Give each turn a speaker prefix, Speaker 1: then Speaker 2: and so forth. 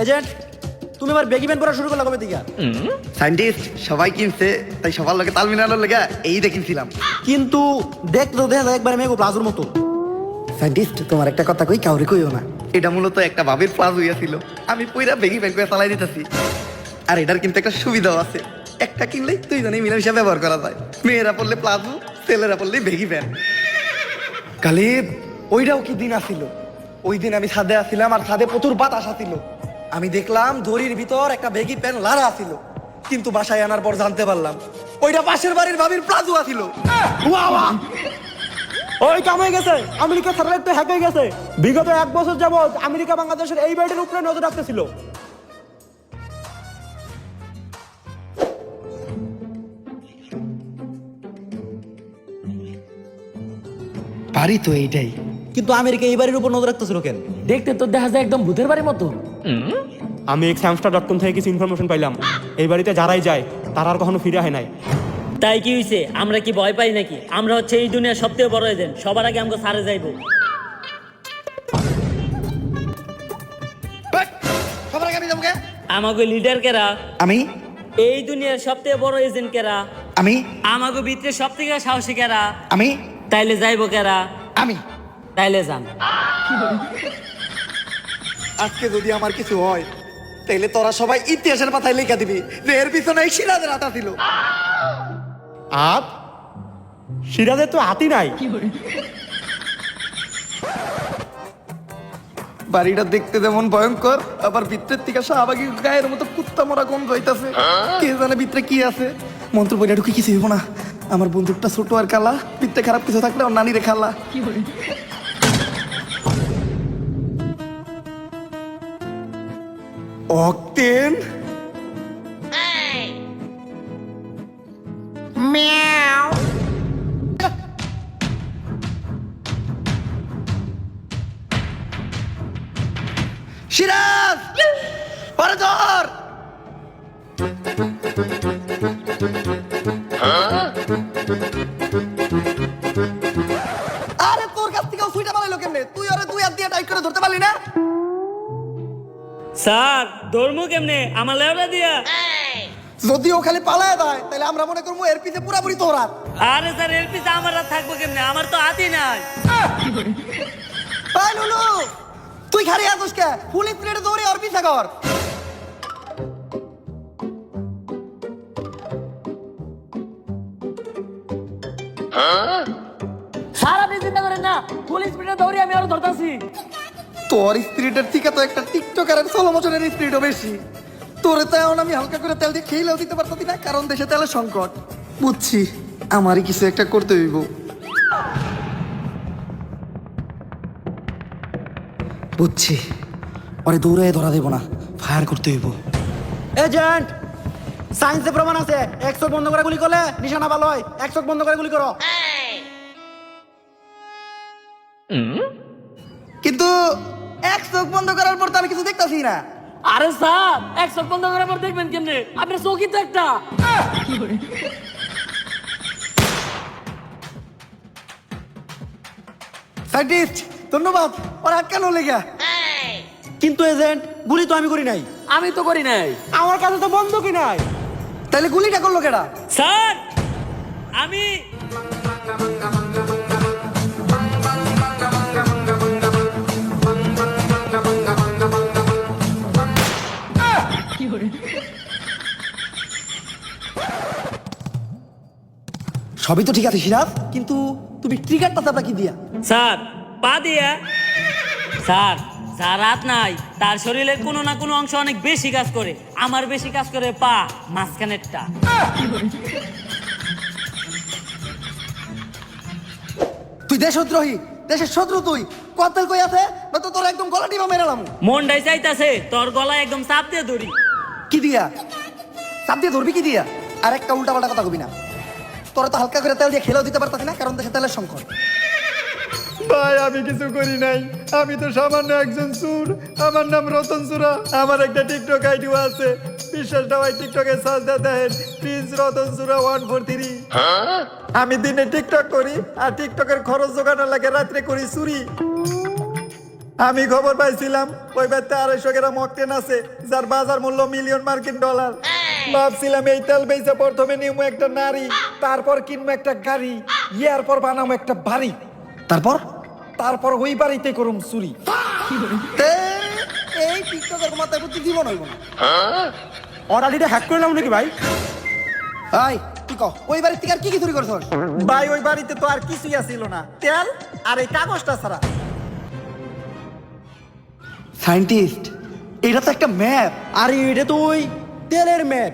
Speaker 1: Agent, তুমি আবার baggy pant পরা শুরু করলা কবে থেকে?
Speaker 2: সায়েন্টিস্ট সবাই কিনছে, তাই সবার লগে তাল মিলানোর লেগে এই দেখিনছিলাম।
Speaker 1: কিন্তু দেখতে তো দেখা যায় একবারে মেঘ প্লাজোর মতো।
Speaker 2: সায়েন্টিস্ট তোমার একটা কথা কই, কাউরে কইও না। এটা মূলত একটা বাবির প্লাজ হইয়াছিল, আমি পুরা বেগি প্যান্ট করে চালাই দিতেছি। আর এটার কিন্তু একটা সুবিধাও আছে, একটা কিনলেই দুইজনেই মিলেমিশে ব্যবহার করা যায়। মেয়েরা পড়লে প্লাজো, ছেলেরা পড়লে বেগি প্যান্ট। কালি ওইটাও কি দিন আসিল, ওই দিন আমি ছাদে আসছিলাম আর ছাদে প্রচুর বাতাস আসিল। আমি দেখলাম দড়ির ভিতর একটা বেগি প্যান্ট লারা আসিল, কিন্তু বাসায় আনার পর জানতে পারলাম ওইটা পাশের বাড়ির ভাবির প্লাজো আসিল।
Speaker 1: ওই কাম হয়ে গেছে, আমেরিকা স্যাটেলাইট তো হ্যাক হয়ে গেছে। বিগত 1 বছর যাবত আমেরিকা বাংলাদেশের এই বাড়ির উপরে নজর রাখতেছিল।
Speaker 2: বাড়ি তো এইটাই,
Speaker 1: কিন্তু আমেরিকা এই বাড়ির উপর নজর রাখতেছিল কেন?
Speaker 3: দেখতে তো দেখা যায় একদম ভূতের বাড়ির মতো।
Speaker 4: আমি samstar.com থেকে কিছু ইনফরমেশন পাইলাম, এই বাড়িতে যারাই যায় তারা আর কখনো ফিরে হয় নাই।
Speaker 3: তাই কি হইছে? আমরা কি ভয় পাই নাকি? আমরা হচ্ছে এই দুনিয়ার সবথেকে বড় এজেন্ট, সবার আগে আমাকে সারে যাইবো।
Speaker 2: সবার আগে আমি যাবো কে?
Speaker 3: আমাকে লিডার কেরা?
Speaker 2: আমি
Speaker 3: এই দুনিয়ার সবথেকে বড় এজেন্ট কেরা?
Speaker 2: আমি
Speaker 3: আমাকে ভিতরে সবথেকে সাহসী কেরা?
Speaker 2: আমি
Speaker 3: তাইলে যাইবো কেরা?
Speaker 2: আমি
Speaker 3: তাইলে যান।
Speaker 2: আজকে যদি আমার কিছু হয় তাইলে তোরা সবাই ইতিহাসের পাতায় লেখা দিবি যে এর পিছনে এই সিরাজের হাত ছিল।
Speaker 4: আর সিরাজের তো হাতি নাই।
Speaker 2: বাড়িটা দেখতে যেমন ভয়ঙ্কর, আবার ভিতরের থেকে শাহবাগী গায়ের মতো কুত্তা মরা গন্ধ হইতাছে। কে জানে ভিতরে কি আছে। মন্ত্র বইটা ঢুকে কিছু হইব না। আমার বন্দুকটা ছোট আর কালা, ভিতরে খারাপ কিছু থাকলে ওর নানি রে খালা। অক্টেন সিরাজ পরে ধর। আরে তোর কাছ থেকে সুইটা পালাইলো কেমনে? তুই ওরে 2 হাত দিয়ে টাইট করে ধরতে পারলি না?
Speaker 3: স্যার ধর্ম কেমনে? আমার লেওড়া দিয়া।
Speaker 2: যদি ও খালি পালায় দেয় তাহলে আমরা মনে করবো এর পিছে পুরাপুরি তোর হাত।
Speaker 3: আরে স্যার এর পিছে আমার আর থাকবো কেমনে? আমার তো হাতই নাই।
Speaker 2: এই লুলু, তুই খালি আসিস কে? পুলিশ প্লেটে দৌড়ে ওর পিছে কর।
Speaker 3: স্যার আপনি চিন্তা করেন না, পুলিশ পিঠে দৌড়ি আমি আরো ধরতাছি।
Speaker 2: তোর স্পিরিটের থেকে তো একটা টিকটকারের 16 বছরের স্পিরিটও বেশি। তোরে তো এখন আমি হালকা করে তেল দিয়ে খেয়েও দিতে পারতাম না, কারণ দেশে তেলের সংকট। বুঝছি, আমারই কিছু একটা করতে হইব। বুঝছি, ওরে দৌড়ে ধরা দেব না, ফায়ার করতে হইব।
Speaker 1: এজেন্ট, সায়েন্সে প্রমাণ আছে, 1 চোখ বন্ধ করে গুলি করলে নিশানা ভালো হয়। 1 চোখ বন্ধ করে গুলি করো।
Speaker 2: কিন্তু এক চোখ বন্ধ করার পর তো আমি কিছু দেখতাছি না।
Speaker 3: আরে স্যার এক চোখ বন্ধ করার পর দেখবেন কেমনে? আপনার চোখই তো একটা।
Speaker 2: সায়েন্টিস্ট ধন্যবাদ, ওর হাত কেন লেগা?
Speaker 1: কিন্তু এজেন্ট, গুলি তো আমি করি নাই।
Speaker 3: আমি তো করি নাই।
Speaker 1: আমার কাছে তো বন্দুকই নাই।
Speaker 2: তাহলে গুলিটা করলো কেডা?
Speaker 3: স্যার আমি
Speaker 2: সবই তো ঠিক আছে সিরাজ, কিন্তু তুমি ট্রিগারটা চাপা কি দিয়া?
Speaker 3: স্যার পা দিয়া। স্যার যার হাত নাই তার শরীরের কোনো না কোনো অংশ অনেক বেশি কাজ করে। আমার বেশি কাজ করে পা, মাঝখানেরটা।
Speaker 2: তুই দেশদ্রোহী, দেশের শত্রু তুই। কতল কই আছে না তো তোর একদম গলা টিপা মেরালাম।
Speaker 3: মনটাই চাইতাছে তোর গলায় একদম চাপ দিয়ে ধরি।
Speaker 2: কি দিয়া? চাপ দিয়ে ধরবি কি দিয়া? আর একটা উল্টা পাল্টা কথা কবি না। তোরা তো হালকা করে তেল দিয়ে খেলেও দিতে পারতাস না, কারণ দেশে তেলের সংকট।
Speaker 4: ভাই আমি কিছু করি নাই, আমি তো সামান্য একজন চোর। আমার নাম রতন চূড়া। আমার একটা টিকটক আইডিও আছে, বিশ্বাসটা হয় টিকটকে সার্চ দিয়ে দেখেন, প্রিন্স রতন চূড়া 143। আমি দিনে টিকটক করি আর টিকটকের খরচ জোগানোর লাগে রাত্রে করি চুরি। আমি খবর পাইছিলাম ওই বাড়িতে 250 গ্রাম অক্টেন আছে, যার বাজার মূল্য $1,000,000 মার্কিন। ভাবছিলাম এই তেল বেচে প্রথমে নিমু একটা নারী, তারপর কিনবো একটা গাড়ি, এরপর বানাবো একটা বাড়ি,
Speaker 2: তারপর
Speaker 4: তারপর ওই বাড়িতে করুম চুরি।
Speaker 2: এই টিকটকের মাথায় বুদ্ধি দিব নইব না।
Speaker 1: অর্ডারটা হ্যাক করে নাও নাকি ভাই?
Speaker 2: ভাই তুই কহ ওই বাড়ির থেকে আর কি কি চুরি করছ?
Speaker 4: ভাই ওই বাড়িতে তো আর কিছুই আসিল না, তেল আর এই কাগজটা ছাড়া।
Speaker 2: সায়েন্টিস্ট, এটা তো একটা ম্যাপ।
Speaker 1: আরে এটা তো ওই তেলের ম্যাপ।